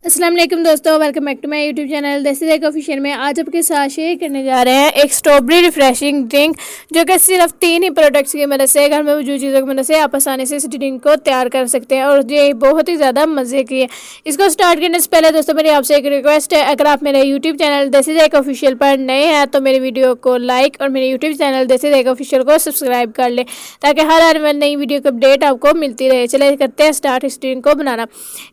अस्सलाम वालेकुम दोस्तों, welcome back to my YouTube channel Desi Zayka official में। आज आपके साथ शेयर करने जा रहे हैं एक स्ट्रॉबेरी रिफ्रेशिंग ड्रिंक, जो कि सिर्फ 3 ही प्रोडक्ट्स की मदद से, घर में मौजूद चीज़ों की मदद से आप आसानी से इस ड्रिंक को तैयार कर सकते हैं और ये बहुत ही ज़्यादा मज़े की है। इसको स्टार्ट करने से पहले दोस्तों मेरी आपसे एक रिक्वेस्ट है, अगर आप मेरे YouTube channel Desi Zayka official पर नए हैं तो मेरी वीडियो को लाइक और मेरे YouTube channel Desi Zayka official को सब्सक्राइब कर ले, ताकि हर हर नई वीडियो की अपडेट आपको मिलती रहे। चले करते हैं स्टार्ट इस ड्रिंक को बनाना।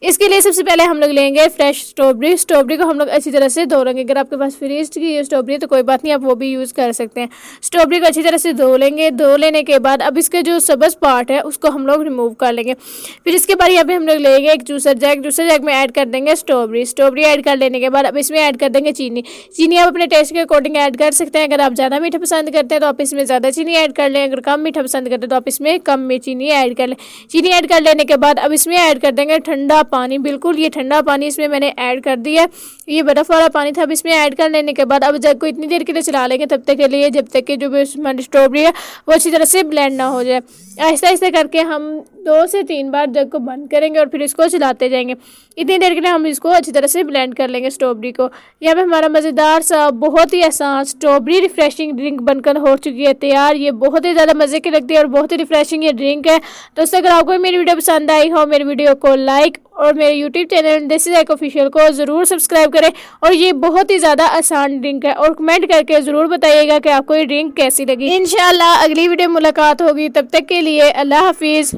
इसके लिए सबसे पहले हम लोग लेंगे फ्रेश स्ट्रॉबेरी को हम लोग अच्छी तरह से धो लेंगे। अगर आपके पास फ्रीज की स्ट्रॉबेरी है तो कोई बात नहीं, आप वो भी यूज़ कर सकते हैं। स्ट्रॉबेरी को अच्छी तरह से धो लेंगे। धो लेने के बाद अब इसका जो सब्ज़ पार्ट है उसको हम लोग रिमूव कर लेंगे। फिर इसके बाद यहाँ पे हम लोग लेंगे एक जूसर जैग में ऐड कर देंगे स्ट्रॉबेरी ऐड कर लेने के बाद अब इसमें ऐड कर देंगे चीनी आप अपने टेस्ट के अकॉर्डिंग ऐड कर सकते हैं। अगर आप ज़्यादा मीठा पसंद करते हैं तो आप इसमें ज़्यादा चीनी ऐड कर लें, अगर कम मीठा पसंद करते हैं तो आप इसमें कम में चीनी ऐड कर लें। चीनी ऐड कर लेने के बाद अब इसमें ऐड कर देंगे ठंडा पानी। बिल्कुल ये ठंडा पानी इसमें मैंने ऐड कर दिया। ये बर्फ़ वाला पानी था। अब इसमें ऐड कर लेने के बाद अब जग को इतनी देर के लिए चला लेंगे, तब तक के लिए जब तक कि जो भी हमारी स्ट्रॉबेरी है वो अच्छी तरह से ब्लेंड ना हो जाए। ऐसा ऐसा करके हम 2 से 3 बार जग को बंद करेंगे और फिर इसको चलाते जाएंगे। इतनी देर के लिए हम इसको अच्छी तरह से ब्लेंड कर लेंगे स्ट्रॉबेरी को। यहाँ पे हमारा मज़ेदार सा बहुत ही आसान स्ट्रॉबेरी रिफ्रेशिंग ड्रिंक बनकर हो चुकी है तैयार। ये बहुत ही ज़्यादा मज़े की लगती है और बहुत ही रिफ्रेशिंग ये ड्रिंक है। दोस्तों अगर आपको मेरी वीडियो पसंद आई हो, मेरी वीडियो को लाइक और मेरे YouTube channel Desi Zayka official को ज़रूर सब्सक्राइब करें। और ये बहुत ही ज़्यादा आसान ड्रिंक है और कमेंट करके ज़रूर बताइएगा कि आपको ये ड्रिंक कैसी लगी। इंशाल्लाह अगली वीडियो मुलाकात होगी, तब तक के लिए अल्लाह हाफिज़।